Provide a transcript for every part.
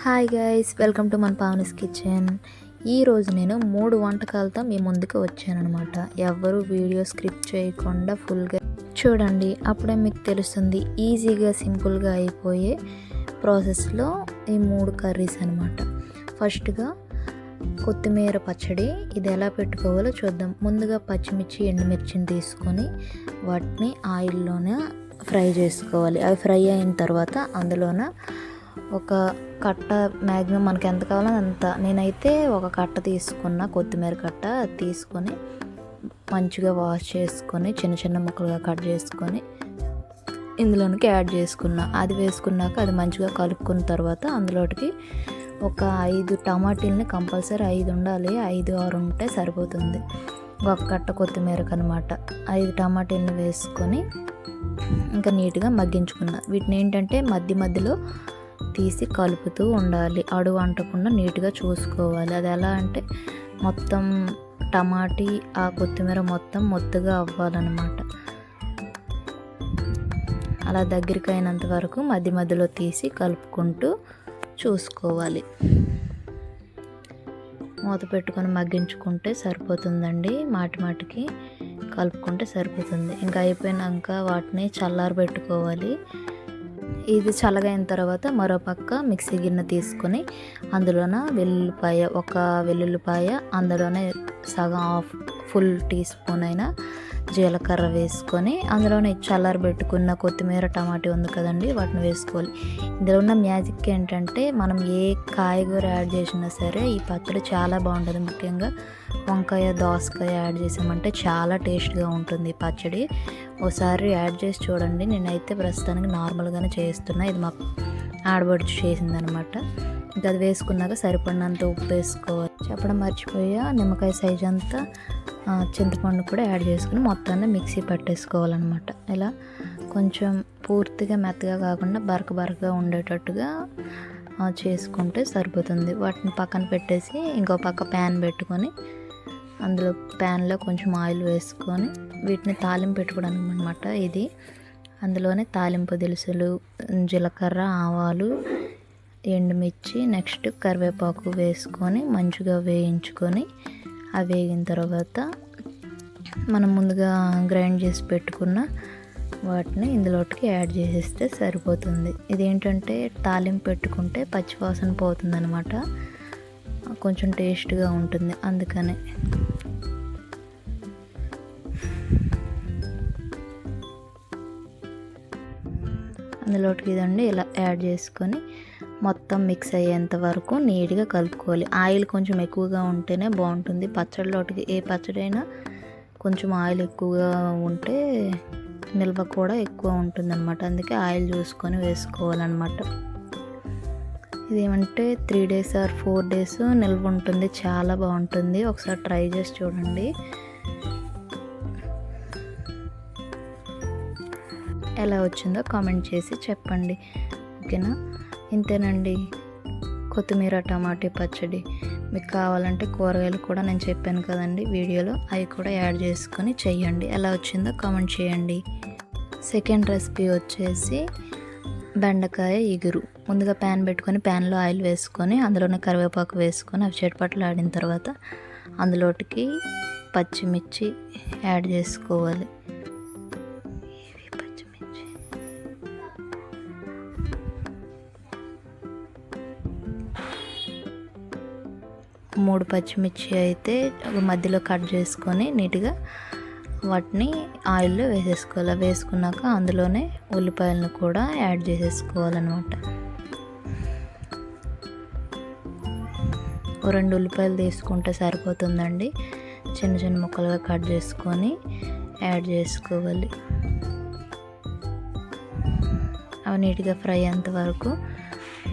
Hi guys, welcome to మన Pavani's kitchen. ఈరోజు నేను 3 వంటకాలతో మీ ముందుకు వచ్చానమాట. ఎవరు వీడియో స్క్రిప్ట్ చేయకుండా ఫుల్గా చూడండి, అప్పుడే మీకు తెలుస్తుంది ఈజీగా సింపుల్గా అయిపోయే ప్రాసెస్లో ఈ 3 కర్రీస్ అనమాట. ఫస్ట్గా కొత్తిమీర పచ్చడి, ఇది ఎలా పెట్టుకోవాలో చూద్దాం. ముందుగా పచ్చిమిర్చి ఎండుమిర్చిని తీసుకొని వాటిని ఆయిల్లోనే ఫ్రై చేసుకోవాలి. అవి ఫ్రై అయిన తర్వాత అందులోన ఒక కట్ట, మ్యాక్సిమం మనకి ఎంత కావాలో అంత, నేనైతే ఒక కట్ట తీసుకున్న కొత్తిమీర కట్ట తీసుకొని మంచిగా వాష్ చేసుకొని చిన్న చిన్న ముక్కలుగా కట్ చేసుకొని ఇందులోనికి యాడ్ చేసుకున్నా. అది వేసుకున్నాక అది మంచిగా కలుపుకున్న తర్వాత అందులోకి ఒక 5 టమాటీలని కంపల్సరీ 5 ఉండాలి, 5, 6 ఉంటే సరిపోతుంది ఒక కట్ట కొత్తిమీరకు అనమాట. 5 టమాటీలని వేసుకొని ఇంకా నీట్గా మగ్గించుకున్నా. వీటిని ఏంటంటే మధ్యలో తీసి కలుపుతూ ఉండాలి, అడుగు అంటకుండా నీట్గా చూసుకోవాలి. అది ఎలా అంటే మొత్తం టమాటీ ఆ కొత్తిమీర మొత్తం మొత్తగా అవ్వాలన్నమాట. అలా దగ్గరికి అయినంత వరకు మధ్యలో తీసి కలుపుకుంటూ చూసుకోవాలి. మూత పెట్టుకొని మగ్గించుకుంటే సరిపోతుందండి, మాటికి కలుపుకుంటే సరిపోతుంది. ఇంకా అయిపోయినాక వాటిని చల్లారబెట్టుకోవాలి. ఇది చల్లగైన తర్వాత మరో పక్క మిక్సీ గిన్నె తీసుకొని అందులోన ఒక వెల్లుల్లిపాయ, అందులోనే సగం ఫుల్ టీ స్పూన్ అయినా జీలకర్ర వేసుకొని అందులోనే చల్లారబెట్టుకున్న కొత్తిమీర టమాటా ఉంది కదండి, వాటిని వేసుకోవాలి. ఇందులో ఉన్న మ్యాజిక్ ఏంటంటే మనం ఏ కాయగూర యాడ్ చేసినా సరే ఈ పచ్చడి చాలా బాగుంటుంది. ముఖ్యంగా వంకాయ, దోసకాయ యాడ్ చేసామంటే చాలా టేస్ట్గా ఉంటుంది ఈ పచ్చడి. ఒకసారి యాడ్ చేసి చూడండి. నేనైతే ప్రస్తుతానికి నార్మల్గానే చేస్తున్నా, ఇది మా ఆడబడుచు చేసిందనమాట. ఇంకా అది వేసుకున్నాక సరిపడినంత ఉప్పు వేసుకోవాలి. చెప్పడం మర్చిపోయా, నిమ్మకాయ సైజ్ అంతా చింతపండు కూడా యాడ్ చేసుకుని మొత్తాన్ని మిక్సీ పట్టేసుకోవాలన్నమాట. ఇలా కొంచెం పూర్తిగా మెత్తగా కాకుండా బరకగా ఉండేటట్టుగా చేసుకుంటే సరిపోతుంది. వాటిని పక్కన పెట్టేసి ఇంకో పక్క ప్యాన్ పెట్టుకొని అందులో ప్యాన్లో కొంచెం ఆయిల్ వేసుకొని వీటిని తాలింపు పెట్టుకోవడానికి అనమాట. ఇది అందులోనే తాలింపు దినుసులు, జీలకర్ర, ఆవాలు, ఎండుమిర్చి, నెక్స్ట్ కరివేపాకు వేసుకొని మంచిగా వేయించుకొని అవి వేగిన తర్వాత మనం ముందుగా గ్రైండ్ చేసి పెట్టుకున్న వాటిని ఇందులోకి యాడ్ చేసేస్తే సరిపోతుంది. ఇదేంటంటే తాలింపు పెట్టుకుంటే పచ్చివాసన పోతుంది అనమాట, కొంచెం టేస్ట్గా ఉంటుంది. అందుకనే అందులోకి ఇదండి ఇలా యాడ్ చేసుకొని మొత్తం మిక్స్ అయ్యేంత వరకు నీట్గా కలుపుకోవాలి. ఆయిల్ కొంచెం ఎక్కువగా ఉంటేనే బాగుంటుంది పచ్చడిలోకి. ఏ పచ్చడి అయినా కొంచెం ఆయిల్ ఎక్కువగా ఉంటే నిల్వ కూడా ఎక్కువ ఉంటుంది అనమాట. అందుకే ఆయిల్ చూసుకొని వేసుకోవాలన్నమాట. ఇదేమంటే 3 days or 4 days నిల్వ ఉంటుంది, చాలా బాగుంటుంది. ఒకసారి ట్రై చేసి చూడండి. ఎలా వచ్చిందో కామెంట్ చేసి చెప్పండి, ఓకేనా? ఇంతేనండి కొత్తిమీర టమాటా పచ్చడి. మీకు కావాలంటే కూరగాయలు కూడా నేను చెప్పాను కదండి వీడియోలో, అవి కూడా యాడ్ చేసుకొని చెయ్యండి. ఎలా వచ్చిందో కామెంట్ చేయండి. సెకండ్ రెసిపీ వచ్చేసి బెండకాయ ఇగురు. ముందుగా ప్యాన్ పెట్టుకొని ప్యాన్లో ఆయిల్ వేసుకొని అందులోనే కరివేపాకు వేసుకొని అవి చెట్పట్లు ఆడిన తర్వాత అందులోకి పచ్చిమిర్చి యాడ్ చేసుకోవాలి. పచ్చిమిర్చి 3 పచ్చిమిర్చి అయితే మధ్యలో కట్ చేసుకొని నీట్గా వాటిని ఆయిల్లో వేసేసుకోవాలి. వేసుకున్నాక అందులోనే ఉల్లిపాయలను కూడా యాడ్ చేసేసుకోవాలన్నమాట. 2 ఉల్లిపాయలు తీసుకుంటే సరిపోతుందండి. చిన్న ముక్కలుగా కట్ చేసుకొని యాడ్ చేసుకోవాలి. అవి నీట్గా ఫ్రై అయ్యేంత వరకు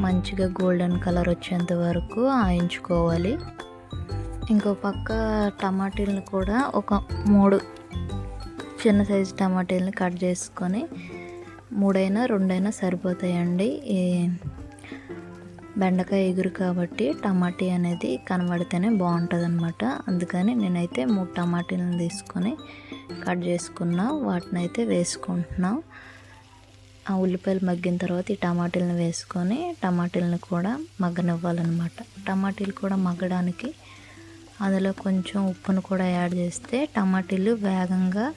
మంచిగా గోల్డెన్ కలర్ వచ్చేంత వరకు ఆయించుకోవాలి. ఇంకో పక్క టమాటీలను కూడా ఒక 3 చిన్న సైజు టమాటీలని కట్ చేసుకొని 3 అయినా 2 అయినా సరిపోతాయండి. ఈ బెండకాయ ఎగురు కాబట్టి టమాటీ అనేది కనబడితేనే బాగుంటుంది అనమాట. అందుకని నేనైతే 3 టమాటీలను తీసుకొని కట్ చేసుకున్నా, వాటిని అయితే వేసుకుంటున్నా. ఆ ఉల్లిపాయలు మగ్గిన తర్వాత ఈ టమాటీలను వేసుకొని టమాటీలను కూడా మగ్గనివ్వాలన్నమాట. టమాటీలు కూడా మగ్గడానికి అందులో కొంచెం ఉప్పును కూడా యాడ్ చేస్తే టమాటీలు వేగంగా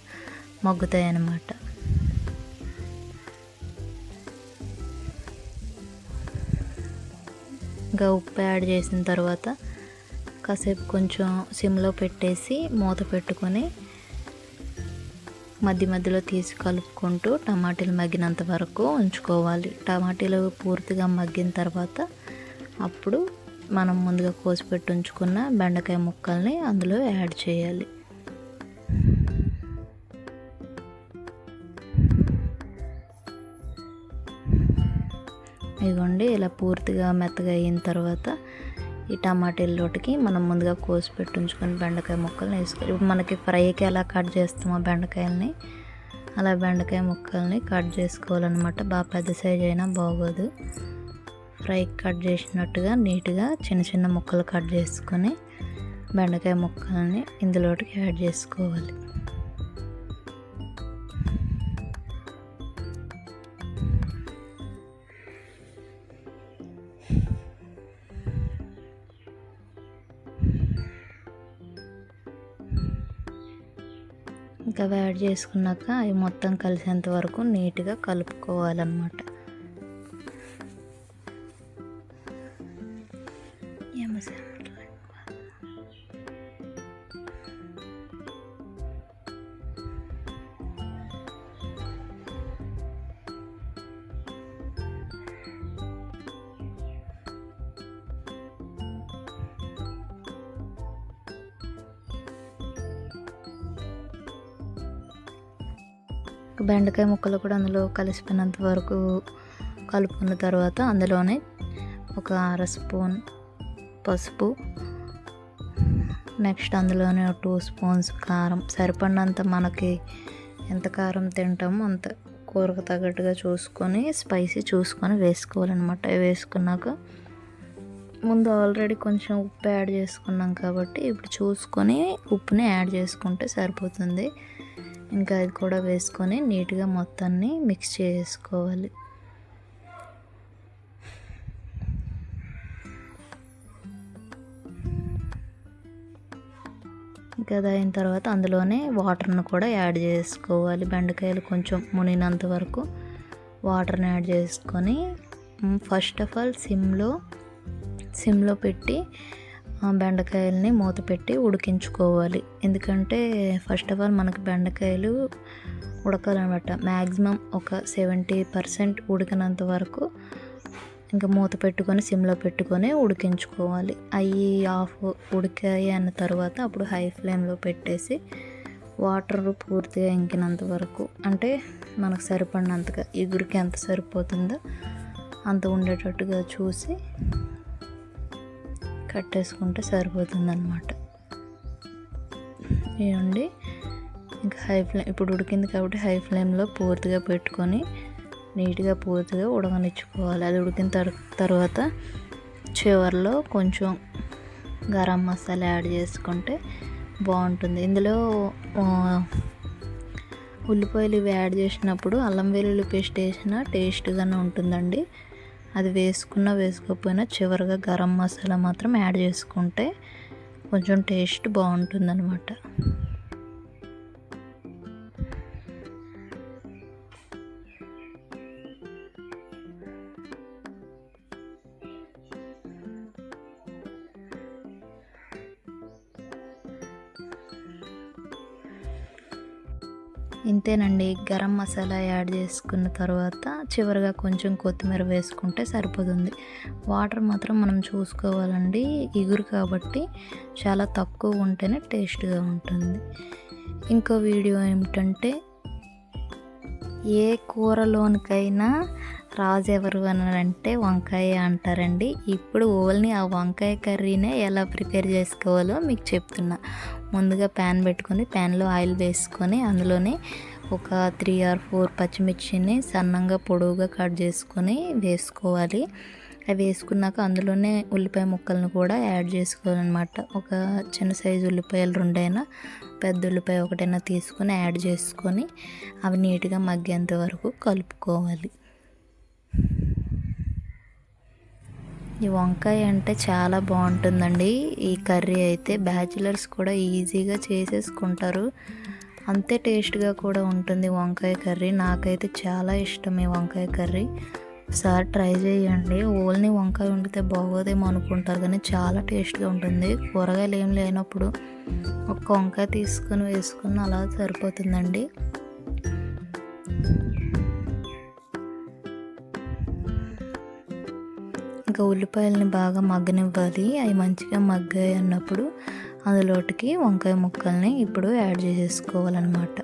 మగ్గుతాయి అన్నమాట. ఇంకా ఉప్పు యాడ్ చేసిన తర్వాత కాసేపు కొంచెం సిమ్లో పెట్టేసి మూత పెట్టుకొని మధ్యలో తీసి కలుపుకుంటూ టమాటీలు మగ్గినంత వరకు ఉంచుకోవాలి. టమాటీలు పూర్తిగా మగ్గిన తర్వాత అప్పుడు మనం ముందుగా కోసిపెట్టి ఉంచుకున్న బెండకాయ ముక్కల్ని అందులో యాడ్ చేయాలి. ఇదిగోండి, ఇలా పూర్తిగా మెత్తగా అయిన తర్వాత ఈ టమాటీలలోటికి మనం ముందుగా కోసి పెట్టి ఉంచుకొని బెండకాయ ముక్కల్ని వేసుకోవాలి. ఇప్పుడు మనకి ఫ్రైకి ఎలా కట్ చేస్తామో బెండకాయలని అలా బెండకాయ ముక్కల్ని కట్ చేసుకోవాలన్నమాట. బాగా పెద్ద సైజ్ అయినా బాగోదు. ఫ్రైకి కట్ చేసినట్టుగా నీట్గా చిన్న చిన్న ముక్కలు కట్ చేసుకొని బెండకాయ ముక్కల్ని ఇందులోకి యాడ్ చేసుకోవాలి. ఇంకా యాడ్ చేసుకున్నాక అవి మొత్తం కలిసేంత వరకు నీట్గా కలుపుకోవాలన్నమాట. బెండకాయ ముక్కలు కూడా అందులో కలిసిపోయినంత వరకు కలుపుకున్న తర్వాత అందులోనే ఒక అర స్పూన్ పసుపు, నెక్స్ట్ అందులోనే 2 స్పూన్స్ కారం, సరిపడినంత మనకి ఎంత కారం తింటామో అంత కూరకు తగ్గట్టుగా చూసుకొని స్పైసీ చూసుకొని వేసుకోవాలన్నమాట. వేసుకున్నాక ముందు ఆల్రెడీ కొంచెం ఉప్పు యాడ్ చేసుకున్నాం కాబట్టి ఇప్పుడు చూసుకొని ఉప్పుని యాడ్ చేసుకుంటే సరిపోతుంది. ఇంకా అది కూడా వేసుకొని నీట్గా మొత్తాన్ని మిక్స్ చేసుకోవాలి. ఇంకా అది అయిన తర్వాత అందులోనే వాటర్ను కూడా యాడ్ చేసుకోవాలి. బెండకాయలు కొంచెం మునిగినంత వరకు వాటర్ని యాడ్ చేసుకొని ఫస్ట్ ఆఫ్ ఆల్ సిమ్లో పెట్టి బెండకాయలని మూత పెట్టి ఉడికించుకోవాలి. ఎందుకంటే ఫస్ట్ ఆఫ్ ఆల్ మనకి బెండకాయలు ఉడకాలన్నమాట. మ్యాక్సిమం ఒక 70% ఉడికినంత వరకు ఇంకా మూత పెట్టుకొని సిమ్లో పెట్టుకొని ఉడికించుకోవాలి. అవి హాఫ్ ఉడికాయి అన్న తర్వాత అప్పుడు హై ఫ్లేమ్లో పెట్టేసి వాటర్ పూర్తిగా ఇంకినంత వరకు, అంటే మనకు సరిపడినంతగా ఇగురికి ఎంత సరిపోతుందో అంత ఉండేటట్టుగా చూసి కట్టేసుకుంటే సరిపోతుంది అన్నమాట. ఇవ్వండి, ఇంకా హై ఫ్లేమ్ ఇప్పుడు ఉడికింది కాబట్టి హై ఫ్లేమ్లో పూర్తిగా పెట్టుకొని నీట్గా పూర్తిగా ఉడకనిచ్చుకోవాలి. అది ఉడికిన తర్వాత చివర్లో కొంచెం గరం మసాలా యాడ్ చేసుకుంటే బాగుంటుంది. ఇందులో ఉల్లిపాయలు ఇవి యాడ్ చేసినప్పుడు అల్లం వెల్లుల్లి పేస్ట్ వేసినా టేస్ట్గానే ఉంటుందండి. అది వేసుకోకపోయినా చివరిగా గరం మసాలా మాత్రం యాడ్ చేసుకుంటే కొంచెం టేస్ట్ బాగుంటుందన్నమాట. ఇంతేనండి, గరం మసాలా యాడ్ చేసుకున్న తర్వాత చివరిగా కొంచెం కొత్తిమీర వేసుకుంటే సరిపోతుంది. వాటర్ మాత్రం మనం చూసుకోవాలండి, ఇగురు కాబట్టి చాలా తక్కువ ఉంటేనే టేస్ట్గా ఉంటుంది. ఇంకో వీడియో ఏమిటంటే ఏ కూరలోనికైనా రాజు ఎవరు అని అంటే వంకాయ అంటారండి. ఇప్పుడు ఓన్లీ ఆ వంకాయ కర్రీనే ఎలా ప్రిపేర్ చేసుకోవాలో మీకు చెప్తున్నా. ముందుగా ప్యాన్ పెట్టుకొని ప్యాన్లో ఆయిల్ వేసుకొని అందులోనే ఒక 3 or 4 పచ్చిమిర్చిని సన్నంగా పొడవుగా కట్ చేసుకొని వేసుకోవాలి. అవి వేసుకున్నాక అందులోనే ఉల్లిపాయ ముక్కలను కూడా యాడ్ చేసుకోవాలన్నమాట. ఒక చిన్న సైజు ఉల్లిపాయలు 2 అయినా, పెద్ద ఉల్లిపాయ 1 అయినా తీసుకొని యాడ్ చేసుకొని అవి నీట్గా మగ్గేంత వరకు కలుపుకోవాలి. ఈ వంకాయ అంటే చాలా బాగుంటుందండి. ఈ కర్రీ అయితే బ్యాచిలర్స్ కూడా ఈజీగా చేసేసుకుంటారు. అంతే టేస్ట్గా కూడా ఉంటుంది వంకాయ కర్రీ. నాకైతే చాలా ఇష్టం ఈ వంకాయ కర్రీ. ఒకసారి ట్రై చేయండి. ఓన్లీ వంకాయ వండితే బాగోదేమో అనుకుంటారు కానీ చాలా టేస్ట్గా ఉంటుంది. కూరగాయలు ఏం లేనప్పుడు ఒక్క వంకాయ తీసుకొని వేసుకుని అలా సరిపోతుందండి. ఇంకా ఉల్లిపాయలని బాగా మగ్గనివ్వాలి. అవి మంచిగా మగ్గాయి అన్నప్పుడు అందులోటికి వంకాయ ముక్కల్ని ఇప్పుడు యాడ్ చేసేసుకోవాలన్నమాట.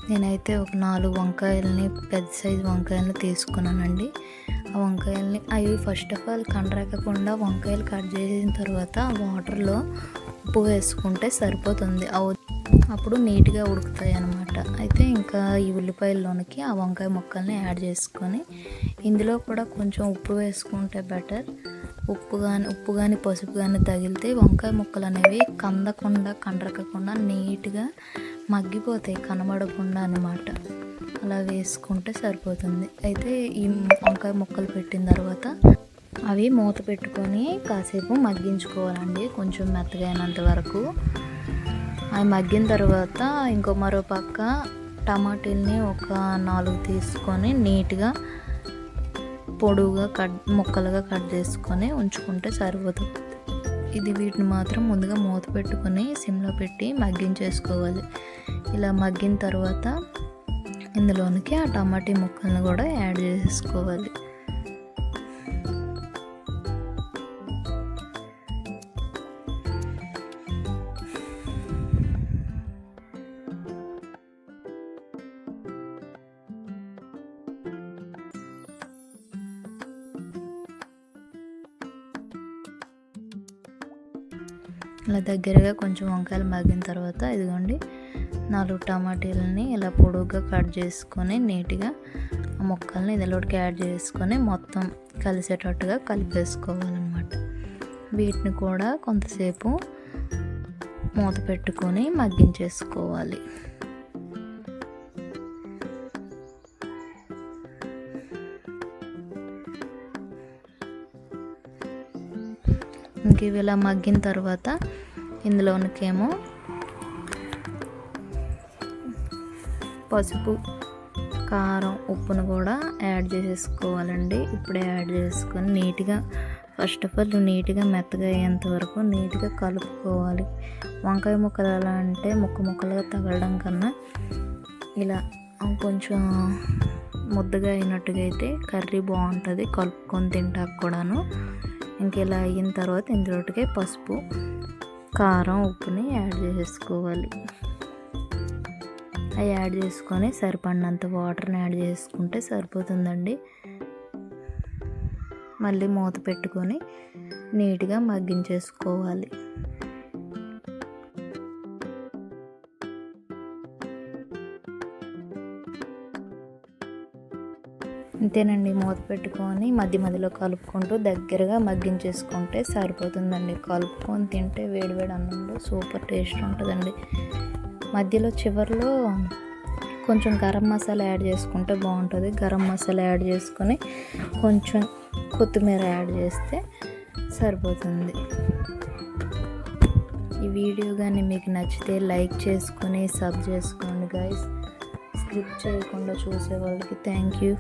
నేనైతే ఒక 4 వంకాయలని, పెద్ద సైజు వంకాయలని తీసుకున్నానండి. ఆ వంకాయలని అవి ఫస్ట్ ఆఫ్ ఆల్ కండ్రాకకుండా వంకాయలు కట్ చేసిన తర్వాత వాటర్లో ఉప్పు వేసుకుంటే సరిపోతుంది. అప్పుడు నీట్గా ఉడుకుతాయి అన్నమాట. అయితే ఇంకా ఈ ఉల్లిపాయల్లోనికి ఆ వంకాయ ముక్కల్ని యాడ్ చేసుకొని ఇందులో కూడా కొంచెం ఉప్పు వేసుకుంటే బెటర్. ఉప్పు కానీ పసుపు కానీ తగిలితే వంకాయ ముక్కలు అనేవి కండ్రకకుండా నీట్గా మగ్గిపోతాయి, కనబడకుండా అన్నమాట. అలా వేసుకుంటే సరిపోతుంది. అయితే ఈ వంకాయ ముక్కలు పెట్టిన తర్వాత అవి మూత పెట్టుకొని కాసేపు మగ్గించుకోవాలండి, కొంచెం మెత్తగా అయినంత వరకు. అవి మగ్గిన తర్వాత మరో పక్క టమాటీల్ని ఒక 4 తీసుకొని నీట్గా పొడువుగా ముక్కలుగా కట్ చేసుకొని ఉంచుకుంటే సరిపోతుంది. వీటిని మాత్రం ముందుగా మూత పెట్టుకొని సిమ్లో పెట్టి మగ్గించేసుకోవాలి. ఇలా మగ్గిన తర్వాత ఇందులోనికి ఆ టమాటీ ముక్కలను కూడా యాడ్ చేసేసుకోవాలి. ఇలా దగ్గరగా కొంచెం వంకాయలు మగ్గిన తర్వాత ఇదిగోండి 4 టమాటీలని ఇలా పొడుగ్గా కట్ చేసుకొని నీట్గా ఆ ముక్కల్ని ఇందులోకి యాడ్ చేసుకొని మొత్తం కలిసేటట్టుగా కలిపేసుకోవాలన్నమాట. వీటిని కూడా కొంతసేపు మూత పెట్టుకొని మగ్గించేసుకోవాలి. ఇవి ఇలా మగ్గిన తర్వాత ఇందులోనికేమో పసుపు, కారం, ఉప్పును కూడా యాడ్ చేసేసుకోవాలండి. ఇప్పుడే యాడ్ చేసుకొని నీట్గా ఫస్ట్ ఆఫ్ ఆల్ నీట్గా మెత్తగా అయ్యేంత వరకు నీట్గా కలుపుకోవాలి. వంకాయ ముక్కలు ఎలా అంటే ముక్కలుగా తగలడం కన్నా ఇలా కొంచెం ముద్దగా అయినట్టుగా అయితే కర్రీ బాగుంటుంది, కలుపుకొని తింటాక కూడాను. ఇలా అయిన తర్వాత ఇందులోకి పసుపు, కారం, ఉప్పుని యాడ్ చేసేసుకోవాలి. అవి యాడ్ చేసుకొని సరిపడినంత వాటర్ని యాడ్ చేసుకుంటే సరిపోతుందండి. మళ్ళీ మూత పెట్టుకొని నీట్గా మగ్గించేసుకోవాలి. అంతేనండి, మూత పెట్టుకొని మధ్యలో కలుపుకుంటూ దగ్గరగా మగ్గించేసుకుంటే సరిపోతుందండి. కలుపుకొని తింటే వేడివేడి అన్నంలో సూపర్ టేస్ట్ ఉంటుందండి. మధ్యలో చివరిలో కొంచెం గరం మసాలా యాడ్ చేసుకుంటే బాగుంటుంది. గరం మసాలా యాడ్ చేసుకొని కొంచెం కొత్తిమీర యాడ్ చేస్తే సరిపోతుంది. ఈ వీడియో కానీ మీకు నచ్చితే లైక్ చేసుకొని సబ్ చేసుకోండి గైస్. స్కిప్ చేయకుండా చూసే వాళ్ళకి thank you.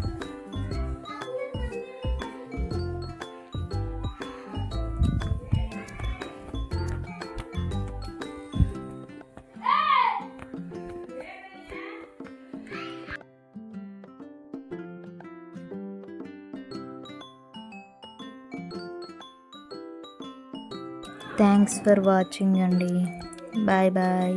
Thanks for watching అండి. Bye bye.